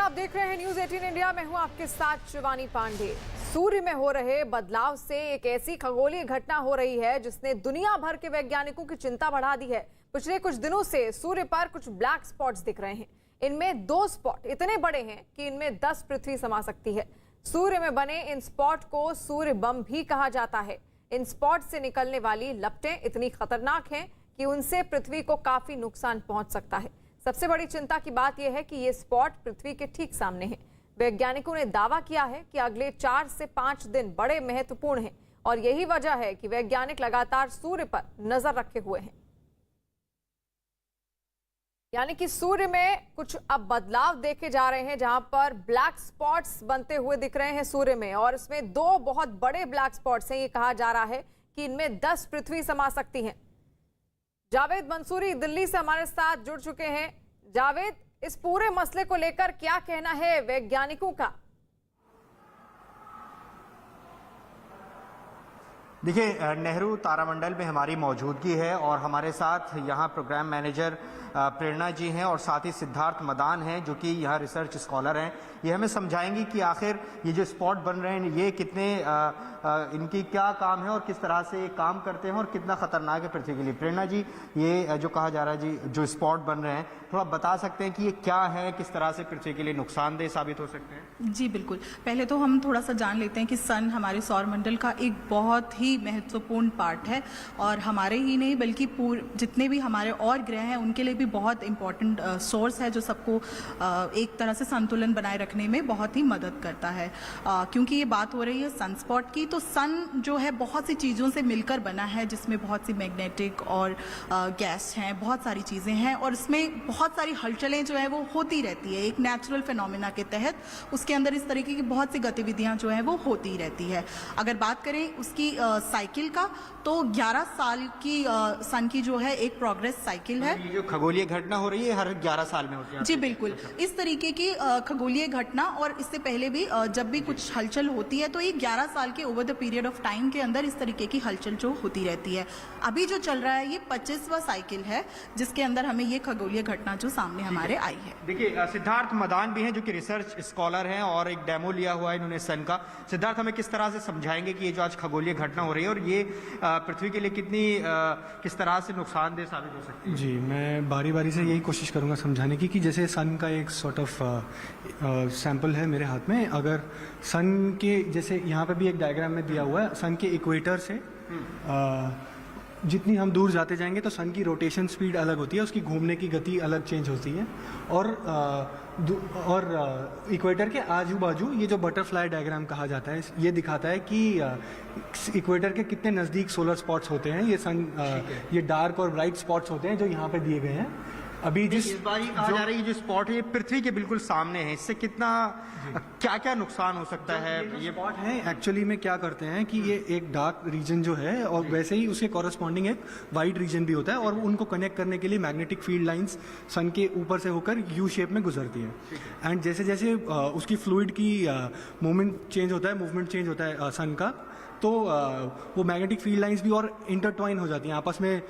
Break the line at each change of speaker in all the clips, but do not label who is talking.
आप देख रहे हैं न्यूज 18 इंडिया। मैं हूं आपके साथ शिवानी पांडे। सूर्य में हो रहे बदलाव से एक ऐसी खगोलीय घटना हो रही है जिसने दुनिया भर के वैज्ञानिकों की चिंता बढ़ा दी है। पिछले कुछ दिनों से सूर्य पर कुछ ब्लैक स्पॉट्स दिख रहे हैं। इनमें 2 स्पॉट इतने बड़े हैं कि इनमें 10 पृथ्वी समा सकती है। सूर्य में बने इन स्पॉट को सूर्य बम भी कहा जाता है। इन स्पॉट से निकलने वाली लपटें इतनी खतरनाक हैं कि उनसे पृथ्वी को काफी नुकसान पहुंच सकता है। सबसे बड़ी चिंता की बात यह है कि ये स्पॉट पृथ्वी के ठीक सामने है। वैज्ञानिकों ने दावा किया है कि अगले 4 से 5 दिन बड़े महत्वपूर्ण हैं और यही वजह है कि वैज्ञानिक लगातार सूर्य पर नजर रखे हुए हैं। यानी कि सूर्य में कुछ अब बदलाव देखे जा रहे हैं, जहां पर ब्लैक स्पॉट्स बनते हुए दिख रहे हैं सूर्य में, और इसमें 2 बहुत बड़े ब्लैक स्पॉट्स हैं। ये कहा जा रहा है कि इनमें 10 पृथ्वी समा सकती हैं। जावेद मंसूरी दिल्ली से हमारे साथ जुड़ चुके हैं। जावेद, इस पूरे मसले को लेकर क्या कहना है वैज्ञानिकों का?
देखिए, नेहरू तारामंडल में हमारी मौजूदगी है और हमारे साथ यहाँ प्रोग्राम मैनेजर प्रेरणा जी हैं और साथ ही सिद्धार्थ मदान हैं जो कि यहाँ रिसर्च स्कॉलर हैं। ये हमें समझाएंगी कि आखिर ये जो स्पॉट बन रहे हैं ये कितने इनकी क्या काम है और किस तरह से ये काम करते हैं और कितना खतरनाक है पृथ्वी के लिए। प्रेरणा जी, ये जो कहा जा रहा है जी, जो स्पॉट बन रहे हैं, थोड़ा बता सकते हैं कि ये क्या है, किस तरह से पृथ्वी के लिए नुकसानदेह साबित हो सकते हैं?
जी बिल्कुल। पहले तो हम थोड़ा सा जान लेते हैं कि सन हमारे सौरमंडल का एक बहुत ही महत्वपूर्ण पार्ट है और हमारे ही नहीं बल्कि जितने भी हमारे और ग्रह हैं उनके लिए भी बहुत इंपॉर्टेंट सोर्स है जो सबको एक तरह से संतुलन बनाए रखने में बहुत ही मदद करता है। क्योंकि ये बात हो रही है सन स्पॉट की, तो सन जो है बहुत सी चीज़ों से मिलकर बना है, जिसमें बहुत सी मैग्नेटिक और गैस हैं, बहुत सारी चीज़ें हैं और इसमें बहुत सारी हलचलें जो है वो होती रहती है। एक नेचुरल फिनोमेना के तहत उसके अंदर इस तरीके की बहुत सी गतिविधियां जो है वो होती रहती है। अगर बात करें उसकी साइकिल का, तो 11 साल की सन की जो है एक प्रोग्रेस साइकिल है।
ये जो खगोलीय घटना हो रही है हर 11 साल में होती है?
जी बिल्कुल। इस तरीके की खगोलीय घटना और इससे पहले भी जब भी कुछ हलचल होती है तो ये 11 साल के over the period of time के अंदर इस तरीके की हलचल जो होती रहती है। अभी जो चल रहा है ये 25वां साइकिल है जिसके अंदर हमें ये खगोलीय घटना जो सामने हमारे आई है।
देखिए, सिद्धार्थ मदान भी हैं जो कि रिसर्च स्कॉलर हैं और एक डेमो लिया हुआ है इन्होंने सन का। सिद्धार्थ, हमें किस तरह से समझाएंगे कि ये जो आज खगोलीय घटना हो रही है और ये पृथ्वी के लिए किस तरह से नुकसानदेह साबित हो सकती है?
जी, मैं बारी बारी से यही कोशिश करूंगा समझाने की कि जैसे सन का एक सॉर्ट ऑफ सैंपल है मेरे हाथ में। अगर सन के, जैसे यहाँ पे भी एक डायग्राम में दिया हुआ है, सन के इक्वेटर से जितनी हम दूर जाते जाएंगे तो सन की रोटेशन स्पीड अलग होती है, उसकी घूमने की गति अलग चेंज होती है। और इक्वेटर के आजू बाजू ये जो बटरफ्लाई डायग्राम कहा जाता है, ये दिखाता है कि इक्वेटर के कितने नज़दीक सोलर स्पॉट्स होते हैं। ये डार्क और ब्राइट स्पॉट्स होते हैं जो यहाँ पे दिए गए हैं। अभी
इस बार ये कहा जा रहा है जो स्पॉट है ये पृथ्वी के बिल्कुल सामने है, इससे कितना क्या क्या नुकसान हो सकता है?
ये स्पॉट है एक्चुअली में क्या करते हैं कि ये एक डार्क रीजन जो है और वैसे ही उसके कॉरस्पॉन्डिंग एक वाइट रीजन भी होता है और उनको कनेक्ट करने के लिए मैग्नेटिक फील्ड लाइंस सन के ऊपर से होकर यू शेप में गुजरती है। एंड जैसे जैसे उसकी फ्लूइड की मूवमेंट चेंज होता है सन का, तो वो मैग्नेटिक फील्ड लाइंस भी और इंटरट्वाइन हो जाती हैं आपस में,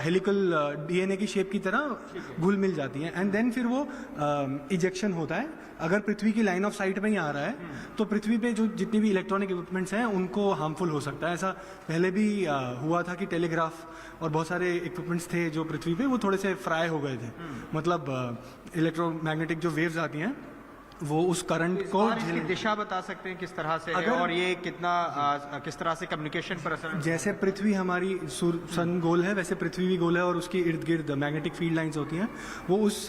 हेलिकल डीएनए की शेप की तरह घुल मिल जाती हैं। एंड देन फिर वो इजेक्शन होता है। अगर पृथ्वी की लाइन ऑफ साइट में ही आ रहा है तो पृथ्वी पे जो जितनी भी इलेक्ट्रॉनिक इक्विपमेंट्स हैं उनको हार्मफुल हो सकता है। ऐसा पहले भी हुआ था कि टेलीग्राफ और बहुत सारे इक्विपमेंट्स थे जो पृथ्वी पे वो थोड़े से फ्राई हो गए थे। मतलब इलेक्ट्रोमैग्नेटिक जो वेव्स आती हैं वो उस करंट को
दिशा बता सकते हैं किस तरह से है और ये किस तरह से कम्युनिकेशन पर असर?
जैसे पृथ्वी हमारी सन गोल है वैसे पृथ्वी भी गोल है और उसकी इर्द गिर्द मैग्नेटिक फील्ड लाइंस होती हैं। वो उस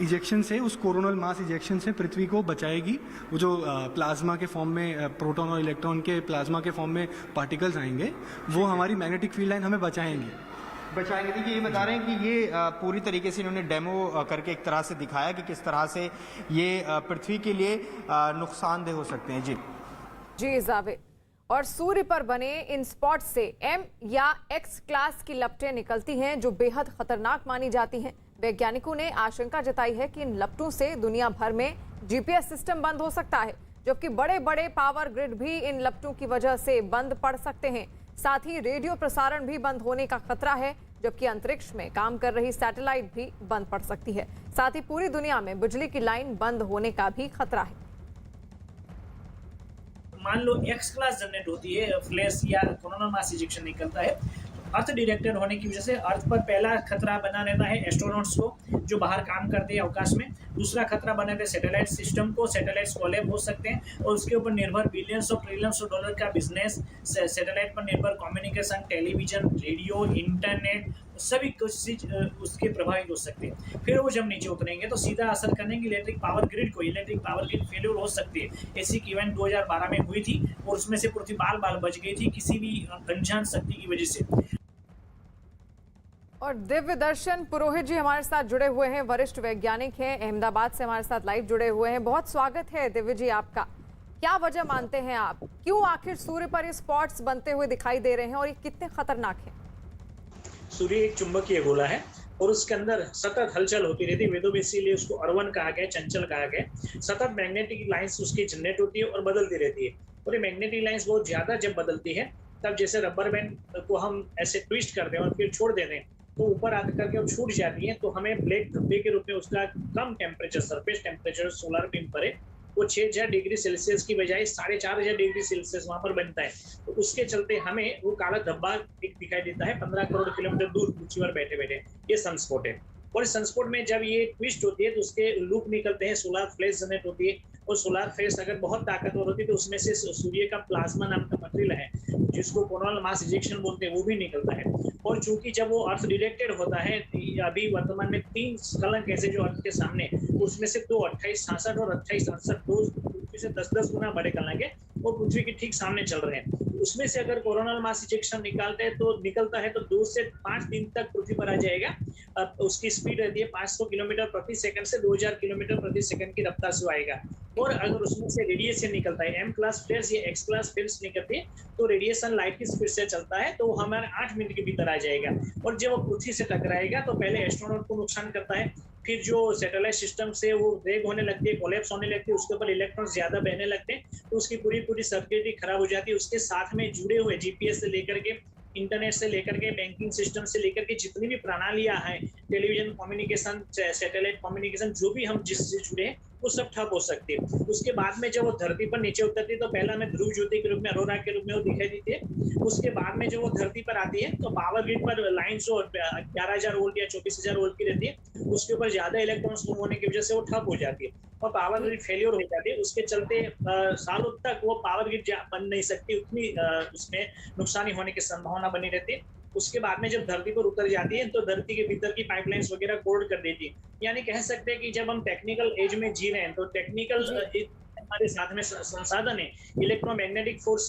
इजेक्शन से, उस कोरोनल मास इजेक्शन से पृथ्वी को बचाएगी। वो जो प्लाज्मा के फॉर्म में, प्रोटॉन और इलेक्ट्रॉन के प्लाज्मा के फॉर्म में पार्टिकल्स आएंगे, वो हमारी मैग्नेटिक फील्ड लाइन हमें बचाएंगे।
देखिए, ये बता रहे हैं कि ये पूरी तरीके से इन्होंने डेमो करके एक तरह से दिखाया कि किस तरह से ये पृथ्वी के लिए नुकसानदेह हो सकते हैं।
जी जावेद, और सूर्य पर बने इन स्पॉट से M या X क्लास की लपटें निकलती हैं जो बेहद खतरनाक मानी जाती हैं। वैज्ञानिकों ने आशंका जताई है कि इन लपटों से दुनिया भर में GPS सिस्टम बंद हो सकता है, जबकि बड़े बड़े पावर ग्रिड भी इन लपटों की वजह से बंद पड़ सकते हैं। साथ ही रेडियो प्रसारण भी बंद होने का खतरा है। जबकि अंतरिक्ष में काम कर रही सैटेलाइट भी बंद पड़ सकती है। साथ ही पूरी दुनिया में बिजली की लाइन बंद होने का भी खतरा है।
मान लो एक्स क्लास जनरेट होती है, फ्लैश या कोरोनल मास इजेक्शन निकलता है, अर्थ डिरेक्टेड होने की वजह से अर्थ पर पहला खतरा बना रहता है एस्ट्रोनॉट्स को जो बाहर काम करते हैं अवकाश में। दूसरा खतरा बना रहता है सैटेलाइट सिस्टम को, सैटेलाइट्स कोलैप्स हो सकते हैं और उसके ऊपर निर्भर billions of trillions of dollar का बिजनेस, सैटेलाइट पर निर्भर कम्युनिकेशन, टेलीविजन, रेडियो, इंटरनेट, सभी कुछ चीज उसके प्रभावित हो सकते हैं। फिर वो जब नीचे उतरेंगे तो सीधा असर करने की इलेक्ट्रिक पावर ग्रिड को, इलेक्ट्रिक पावर ग्रिड फेलियर हो सकती है। ऐसी एक इवेंट 2012 में हुई थी और उसमें से पृथ्वी बाल बाल बच गई थी किसी भी अनजान शक्ति की वजह से।
और दिव्य दर्शन पुरोहित जी हमारे साथ जुड़े हुए हैं, वरिष्ठ वैज्ञानिक हैं, अहमदाबाद से हमारे साथ लाइव जुड़े हुए हैं। बहुत स्वागत है दिव्य जी आपका। क्या वजह मानते हैं आप, क्यों आखिर सूर्य पर ये स्पॉट्स बनते हुए दिखाई दे रहे हैं और ये कितने खतरनाक हैं?
सूर्य एक चुंबकीय गोला है और उसके अंदर सतत हलचल होती रहती है। वेदों में इसीलिए उसको अर्वन कहा गया, चंचल कहा गया। सतत मैग्नेटिक लाइंस उसकी जनरेट होती है और बदलती रहती है। और ये मैग्नेटिक लाइंस बहुत ज्यादा जब बदलती है तब जैसे रबर बैंड को हम ऐसे ट्विस्ट करते हैं और फिर छोड़ देते हैं तो ऊपर आकर करके वो छूट जाती है, तो हमें ब्लैक धब्बे के रूप में उसका कम temperature, surface temperature solar beam पर है वो 6000 डिग्री सेल्सियस की बजाय 4500 डिग्री सेल्सियस वहां पर बनता है। तो उसके चलते हमें वो काला धब्बा दिखाई देता है 15 करोड़ किलोमीटर दूर पृथ्वी पर बैठे बैठे। ये सनस्पॉट है और सनस्पॉट में जब ये ट्विस्ट होती है तो उसके लूप निकलते हैं, सोलर फ्लैश जनरेट होती है और सोलर फ्लैश अगर बहुत ताकतवर होती है तो उसमें से सूर्य का प्लाज्मा नाम का मटेरियल है जिसको कोरोनल मास इजेक्शन बोलते हैं वो भी निकलता है। और चूंकि जब वो अर्थ डिरेक्टेड होता है, अभी वर्तमान में 3 स्खलन ऐसे जो अर्थ के सामने, उसमें से 2 2866 और 2867 दो पृथ्वी से 10-10 गुना बड़े कलंक है वो पृथ्वी के ठीक सामने चल रहे हैं। उसमें से अगर कोरोनल मास इजेक्शन निकलता है तो 2 से 5 दिन तक पृथ्वी पर आ जाएगा। उसकी स्पीड रहती है 500 किलोमीटर प्रति सेकंड से 2000 किलोमीटर प्रति सेकंड की रफ्तार से आएगा। और अगर उसमें से रेडिएशन निकलता है, एम क्लास फ्लेयर्स या एक्स क्लास फ्लेयर्स निकलती है तो रेडिएशन लाइट की स्पीड से चलता है तो वो हमारे 8 मिनट के भीतर आ जाएगा। और जब वो पृथ्वी से टकराएगा तो पहले एस्ट्रोनॉट को नुकसान करता है, फिर जो सैटेलाइट सिस्टम से वो ड्रैग होने लगती है, कोलैप्स होने लगती है, उसके ऊपर इलेक्ट्रॉन ज्यादा बहने लगते हैं तो उसकी पूरी सर्किटरी खराब हो जाती है। उसके साथ में जुड़े हुए जीपीएस से लेकर के, इंटरनेट से लेकर के, बैंकिंग सिस्टम से लेकर के जितनी भी प्रणालियां हैं, टेलीविजन कम्युनिकेशन, सैटेलाइट कम्युनिकेशन, जो भी हम जिससे जुड़े हैं वो सब ठप हो सकती है। उसके बाद में जब वो धरती पर नीचे उतरती है तो पहला में ध्रुव ज्योति के रूप में, अरोरा के रूप में वो दिखाई देती है। उसके बाद में जब वो धरती पर आती है तो पावर ग्रिड पर लाइन जो 11000 वोल्ट या 24000 वोल्ट की रहती है उसके ऊपर ज्यादा इलेक्ट्रॉन्स मूव होने की वजह से वो ठप हो जाती है और पावर ग्रिड फेलियर हो जाती है। उसके चलते सालों तक वो पावर ग्रिड बन नहीं सकती, उतनी उसमें नुकसानी होने की संभावना बनी रहती है। उसके बाद में जब धरती पर उतर जाती है तो धरती के भीतर की पाइपलाइंस वगैरह कोड कर देती है। यानी कह सकते हैं कि जब हम टेक्निकल एज में जी रहे हैं तो टेक्निकल हमारे साथ में संसाधन है, इलेक्ट्रोमैग्नेटिक फोर्स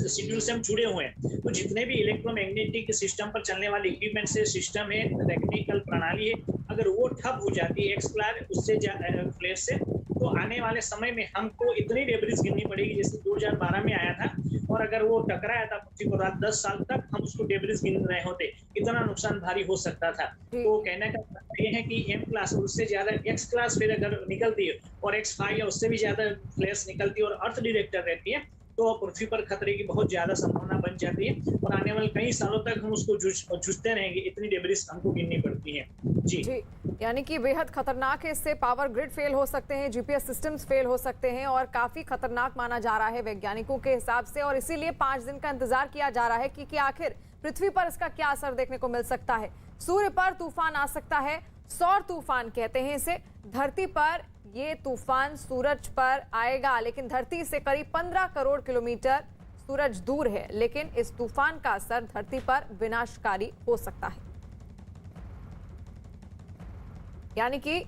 शेड्यूल से हम जुड़े हुए हैं। तो जितने भी इलेक्ट्रोमैग्नेटिक सिस्टम पर चलने वाले इक्विपमेंट से, सिस्टम है, टेक्निकल प्रणाली है, अगर वो ठप हो जाती है एक्सप्लार उससे फ्लेयर से तो आने वाले समय में हमको इतनी डेब्रिस गिननी पड़ेगी जैसे 2012 में आया था। और अगर वो टकराया था पृथ्वी को रात 10 साल तक हम उसको डेब्रिस गिन रहे होते, इतना नुकसान भारी हो सकता था। तो कहने का मतलब ये है कि एम क्लास उससे ज्यादा एक्स क्लास फिर अगर निकलती है और X5 या उससे भी ज्यादा फ्लैश निकलती है और अर्थ डिरेक्टर रहती है तो पृथ्वी पर खतरे की बहुत ज्यादा संभावना बन जाती है और आने वाले कई सालों तक हम उसको जूझते रहेंगे, इतनी डेब्रिस हमको गिननी पड़ती है। जी,
यानी कि बेहद खतरनाक है। इससे पावर ग्रिड फेल हो सकते हैं, जीपीएस सिस्टम्स फेल हो सकते हैं और काफी खतरनाक माना जा रहा है वैज्ञानिकों के हिसाब से। और इसीलिए 5 दिन का इंतजार किया जा रहा है कि आखिर पृथ्वी पर इसका क्या असर देखने को मिल सकता है। सूर्य पर तूफान आ सकता है, सौर तूफान कहते हैं इसे। धरती पर ये तूफान सूरज पर आएगा लेकिन धरती से करीब 15 करोड़ किलोमीटर सूरज दूर है, लेकिन इस तूफान का असर धरती पर विनाशकारी हो सकता है। यानी कि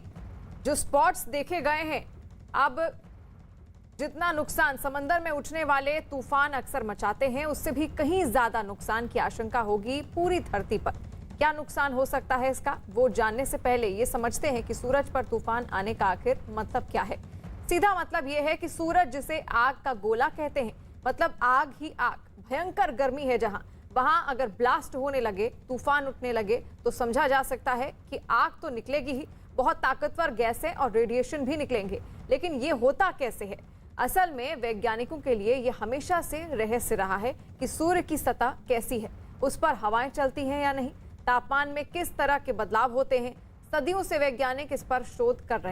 जो स्पॉट्स देखे गए हैं, अब जितना नुकसान समंदर में उठने वाले तूफान अक्सर मचाते हैं उससे भी कहीं ज्यादा नुकसान की आशंका होगी पूरी धरती पर। क्या नुकसान हो सकता है इसका, वो जानने से पहले ये समझते हैं कि सूरज पर तूफान आने का आखिर मतलब क्या है। सीधा मतलब ये है कि सूरज जिसे आग का गोला कहते हैं, मतलब आग ही आग, भयंकर गर्मी है जहां, वहां अगर ब्लास्ट होने लगे, तूफान उठने लगे तो समझा जा सकता है कि आग तो निकलेगी ही, बहुत ताकतवर गैसें और रेडिएशन भी निकलेंगे। लेकिन ये होता कैसे है? असल में वैज्ञानिकों के लिए ये हमेशा से रहस्य रहा है कि सूर्य की सतह कैसी है, उस पर हवाएं चलती हैं या नहीं, तापमान में किस तरह के बदलाव होते हैं। सदियों से वैज्ञानिक इस पर शोध कर रहे हैं।